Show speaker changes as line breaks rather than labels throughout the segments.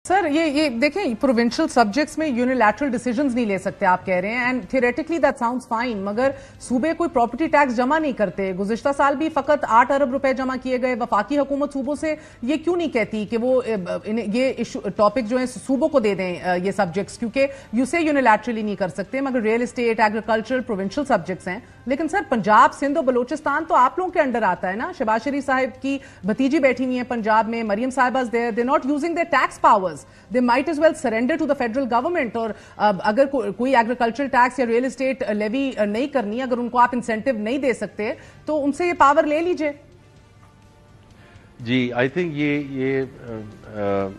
Sir ये देखें, provincial subjects में यूनिलैटरल डिसीजंस नहीं ले सकते आप कह रहे हैं, and theoretically that sounds fine, मगर सूबे कोई प्रॉपर्टी टैक्स जमा नहीं करते। गुज़िश्ता साल भी फकत 8 अरब रुपए जमा किए गए। वफाकी हुकूमत सूबों से ये क्यों नहीं कहती कि वो ये इशू टॉपिक जो है सूबों को दे दें ये सब्जेक्ट्स, क्योंकि यू से यूनिलैटरली नहीं कर सकते, मगर real estate, agriculture provincial subjects हैं। लेकिन सर पंजाब, सिंध और बलोचिस्तान तो आप लोगों के अंडर आता है ना। शहबाज शरीफ साहब की भतीजी बैठी हुई है पंजाब में, Maryam Sahiba there, they not using their tax powers, they might as well surrender to the federal government. और अगर कोई एग्रीकल्चरल टैक्स या रियल एस्टेट लेवी नहीं करनी, अगर उनको आप इंसेंटिव नहीं दे सकते तो उनसे ये पावर ले लीजिए।
जी, आई थिंक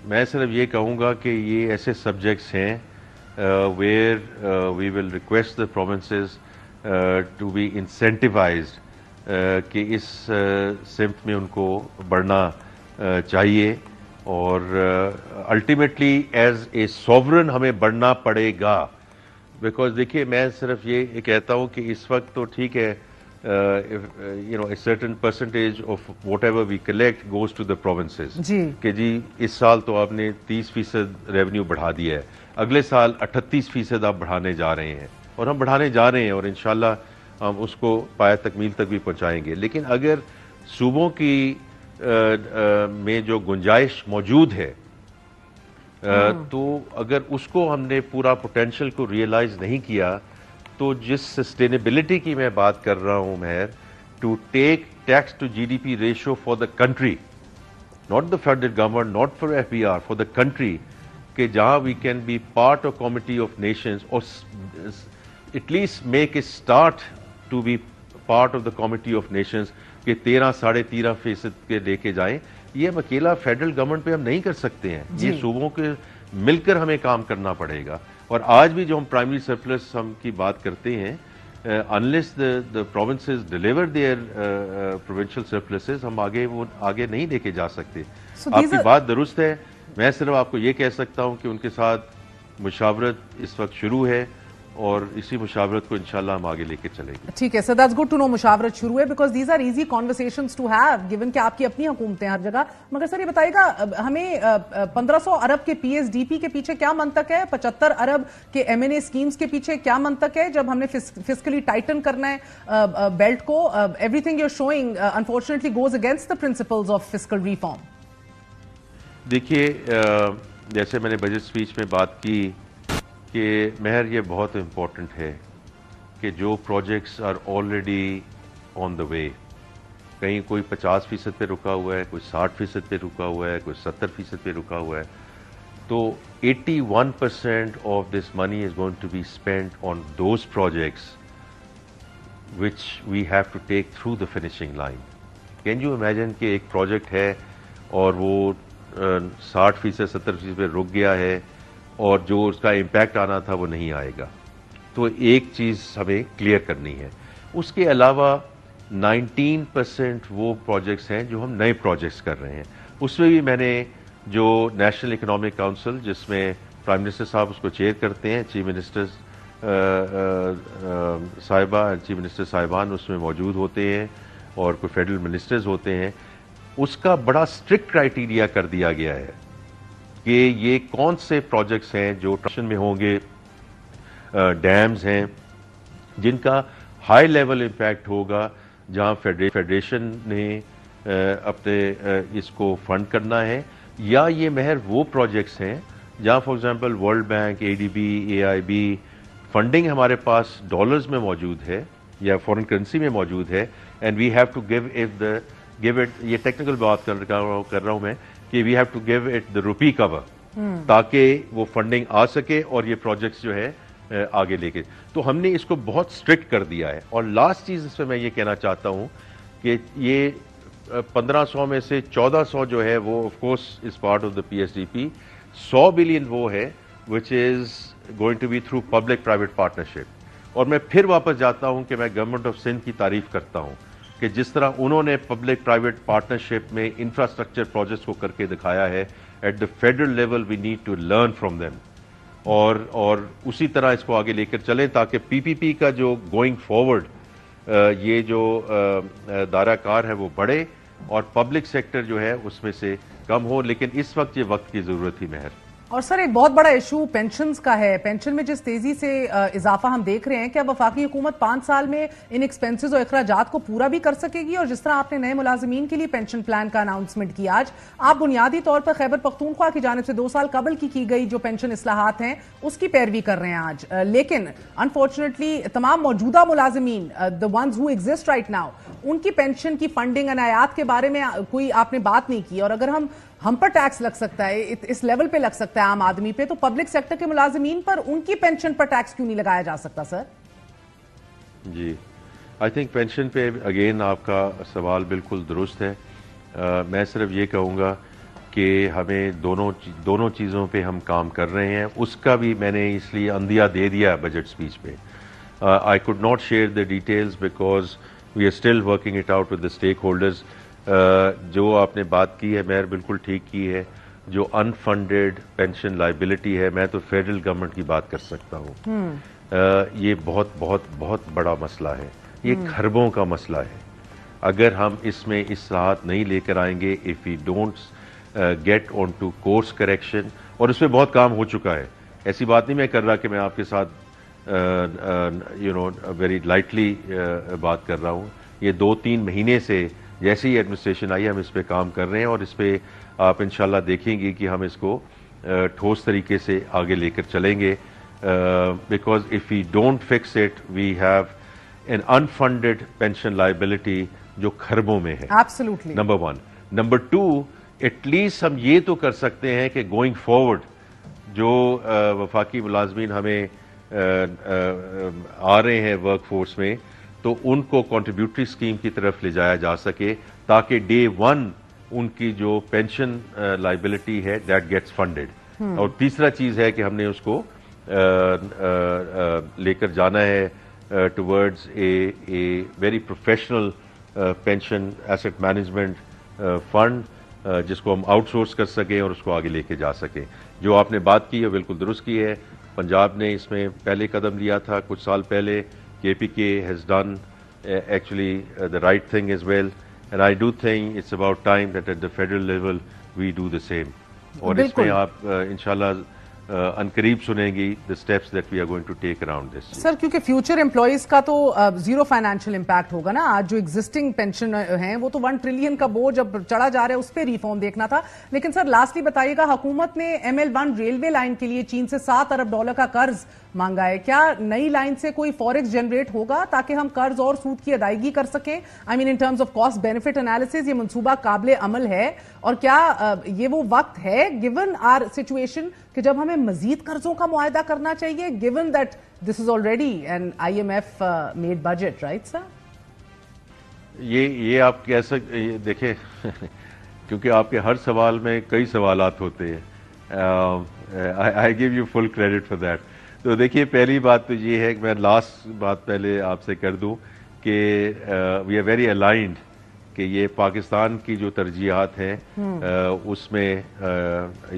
मैं सिर्फ ये कहूँगा कि ये ऐसे सब्जेक्ट्स हैं where we will request the provinces to be incentivized कि इस सिम्त में उनको बढ़ना चाहिए, और अल्टीमेटली एज ए सॉवरन हमें बढ़ना पड़ेगा। बिकॉज देखिए, मैं सिर्फ ये कहता हूँ कि इस वक्त तो ठीक है, you know, a certain percentage of whatever we collect goes to the provinces कि जी इस साल तो आपने 30% रेवेन्यू बढ़ा दिया है, अगले साल 38% आप बढ़ाने जा रहे हैं, और हम बढ़ाने जा रहे हैं, और इंशाल्लाह हम उसको पाया तकमील तक भी पहुंचाएंगे। लेकिन अगर सूबों की में जो गुंजाइश मौजूद है, तो अगर उसको हमने पूरा पोटेंशियल को रियलाइज नहीं किया, तो जिस सस्टेनेबिलिटी की मैं बात कर रहा हूं Mehar, to take tax to GDP ratio for the country, not the federal government, not for FBR, for the country, कि जहां we can be part of committee of nations, और at least make a start to be part of the committee of nations, कि 13-13.5% के लेके जाएं। ये हम अकेला फेडरल गवर्नमेंट पे हम नहीं कर सकते हैं, ये सूबों के मिलकर हमें काम करना पड़ेगा। और आज भी जो हम प्राइमरी सरप्लस हम की बात करते हैं, unless the provinces deliver their provincial surpluses, हम वो आगे नहीं लेके जा सकते। आपकी बात दुरुस्त है, मैं सिर्फ आपको ये कह सकता हूं कि उनके साथ मुशावरत इस वक्त शुरू है, और इसी मुशावरत को इंशाल्लाह हम आगे लेके चलेंगे।
ठीक है sir, that's good to know मुशावरत शुरू है, because these are easy conversations to have, given कि आपकी अपनी हुकूमतें हर जगह। मगर सर ये बताइएगा, हमें 1500 अरब के पीएसडीपी के पीछे क्या मंतक है, 75 अरब के एमएनए स्कीम्स के पीछे क्या मंतक है, जब हमने फिस्कली टाइटन करना है बेल्ट को? Everything you are showing unfortunately goes against the principles of fiscal reform.
देखिए, जैसे मैंने बजट स्पीच में बात की कि मेहर, ये बहुत इम्पोर्टेंट है कि जो projects are already on the way, कहीं कोई 50% पे रुका हुआ है, कोई 60% पे रुका हुआ है, कोई 70% पे रुका हुआ है, तो 81% of this money is going to be spent on those projects which we have to take through the finishing line. Can you imagine कि एक प्रोजेक्ट है और वो 60% 70% पे रुक गया है, और जो उसका इम्पैक्ट आना था वो नहीं आएगा। तो एक चीज़ हमें क्लियर करनी है। उसके अलावा 19% वो प्रोजेक्ट्स हैं जो हम नए प्रोजेक्ट्स कर रहे हैं। उसमें भी मैंने जो नेशनल इकोनॉमिक काउंसिल, जिसमें प्राइम मिनिस्टर साहब उसको चेयर करते हैं, चीफ मिनिस्टर साहिबा, चीफ मिनिस्टर साहिबान उसमें मौजूद होते हैं, और कोई फेडरल मिनिस्टर्स होते हैं, उसका बड़ा स्ट्रिक्ट क्राइटेरिया कर दिया गया है कि ये कौन से प्रोजेक्ट्स हैं जो ट्रशन में होंगे, डैम्स हैं जिनका हाई लेवल इम्पैक्ट होगा, जहां फेडरेशन ने अपने इसको फंड करना है, या ये महर वो प्रोजेक्ट्स हैं जहां for example world bank, ADB, AIB funding हमारे पास डॉलर्स में मौजूद है या फॉरेन करेंसी में मौजूद है, and we have to give it, ये टेक्निकल बात कर रहा हूं मैं, कि we have to give it the rupee cover, ताकि वो फंडिंग आ सके और ये प्रोजेक्ट्स जो है आगे लेके। तो हमने इसको बहुत स्ट्रिक्ट कर दिया है। और लास्ट चीज इसमें मैं ये कहना चाहता हूं कि ये 1500 में से 1400 जो है वो of course is part of the PSDP, 100 billion वो है which is going to be through public private partnership. और मैं फिर वापस जाता हूं कि मैं गवर्नमेंट ऑफ सिंध की तारीफ करता हूं कि जिस तरह उन्होंने पब्लिक प्राइवेट पार्टनरशिप में इंफ्रास्ट्रक्चर प्रोजेक्ट्स को करके दिखाया है, at the federal level we need to learn from them, और उसी तरह इसको आगे लेकर चलें, ताकि पीपीपी का जो गोइंग फॉरवर्ड ये जो दायराकार है वो बढ़े और पब्लिक सेक्टर जो है उसमें से कम हो। लेकिन इस वक्त ये वक्त की जरूरत ही महर।
और सर एक बहुत बड़ा इशू पेंशन्स का है। पेंशन में जिस तेजी से इजाफा हम देख रहे हैं, क्या वफाकी हुकूमत 5 साल में इन एक्सपेंसेस और अखराजात को पूरा भी कर सकेगी? और जिस तरह आपने नए मुलाजिमीन के लिए पेंशन प्लान का अनाउंसमेंट किया आज, आप बुनियादी तौर पर खैबर पख्तूनख्वा की जानिब से 2 साल कबल की गई जो पेंशन इस्लाहात हैं उसकी पैरवी कर रहे हैं आज, लेकिन अनफॉर्चुनेटली तमाम मौजूदा मुलाजिमीन, the ones who exist right now, उनकी पेंशन की फंडिंग अनायात के बारे में कोई आपने बात नहीं की। और अगर हम पर टैक्स लग सकता है, इस लेवल पे लग सकता है आम आदमी पे, तो पब्लिक सेक्टर के मुलाजिमीन पर उनकी पेंशन पर टैक्स क्यों नहीं लगाया जा सकता सर?
जी, आई थिंक पेंशन पे अगेन आपका सवाल बिल्कुल दुरुस्त है। मैं सिर्फ ये कहूँगा कि हमें दोनों चीज़ों पे हम काम कर रहे हैं। उसका भी मैंने इसलिए अंदिया दे दिया बजट स्पीच पे। I could not share the details because we are still working it out with the stakeholders. जो आपने बात की है मेयर, बिल्कुल ठीक की है। जो अनफंडेड पेंशन लाइबिलिटी है, मैं तो फेडरल गवर्नमेंट की बात कर सकता हूँ। ये बहुत बहुत बहुत बड़ा मसला है, ये खरबों का मसला है। अगर हम इसमें इस्लाहात नहीं लेकर आएंगे, if we don't get on to course correction, और इसमें बहुत काम हो चुका है। ऐसी बात नहीं मैं कर रहा कि मैं आपके साथ वेरी लाइटली बात कर रहा हूँ। ये 2-3 महीने से जैसे ही एडमिनिस्ट्रेशन आई हम इस पे काम कर रहे हैं, और इस पे आप इंशाल्लाह देखेंगे कि हम इसको ठोस तरीके से आगे लेकर चलेंगे। Because if we don't fix it, we have an unfunded pension liability जो खरबों में है।
Absolutely, number
1। नंबर 2, एटलीस्ट हम ये तो कर सकते हैं कि गोइंग फॉरवर्ड जो वफाकी मुलाजमीन हमें आ रहे हैं वर्क फोर्स में, तो उनको कंट्रीब्यूटरी स्कीम की तरफ ले जाया जा सके, ताकि डे 1 उनकी जो पेंशन लाइबिलिटी है दैट गेट्स फंडेड। और तीसरा चीज है कि हमने उसको लेकर जाना है towards a very professional pension asset management fund, जिसको हम आउटसोर्स कर सकें और उसको आगे लेके जा सकें। जो आपने बात की है बिल्कुल दुरुस्त की है। पंजाब ने इसमें पहले कदम लिया था कुछ साल पहले। KPK has done actually the right thing as well, and I do think it's about time that at the federal level we do the same. और इसमें आप इंशाल्लाह अनकरीब सुनेंगी the steps that we are going to take around this.
Sir, क्योंकि future employees का तो zero financial impact होगा ना। आज जो एग्जिस्टिंग पेंशन है वो तो 1 ट्रिलियन का बोझ अब चढ़ा जा रहा है, उस पर रिफॉर्म देखना था। लेकिन सर लास्टली बताइएगा, हुकूमत ने ML1 रेलवे लाइन के लिए चीन से $7 अरब का कर्ज मांगा है। क्या नई लाइन से कोई फॉरेक्स जनरेट होगा ताकि हम कर्ज और सूद की अदायगी कर सकें? I mean in terms of cost benefit analysis ये मंसूबा काबिले अमल है? और क्या ये वो वक्त है गिवन आर सिचुएशन कि जब हमें मजीद कर्जों का मुआहदा करना चाहिए, given that this is already an IMF made budget, right sir?
ये आप कह सकते, देखें क्योंकि आपके हर सवाल में कई सवालात होते हैं। I give you full credit for that. तो देखिए, पहली बात तो ये है कि मैं लास्ट बात पहले आपसे कर दूं कि वी आर वेरी अलाइंड कि ये पाकिस्तान की जो तरजीहात हैं उसमें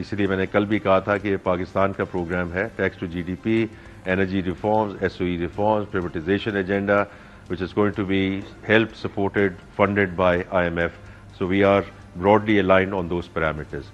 इसलिए मैंने कल भी कहा था कि ये पाकिस्तान का प्रोग्राम है। Tax to GDP, energy reforms, SOE reforms, privatization agenda which is going to be helped, supported, funded by IMF. So we are broadly aligned on those parameters.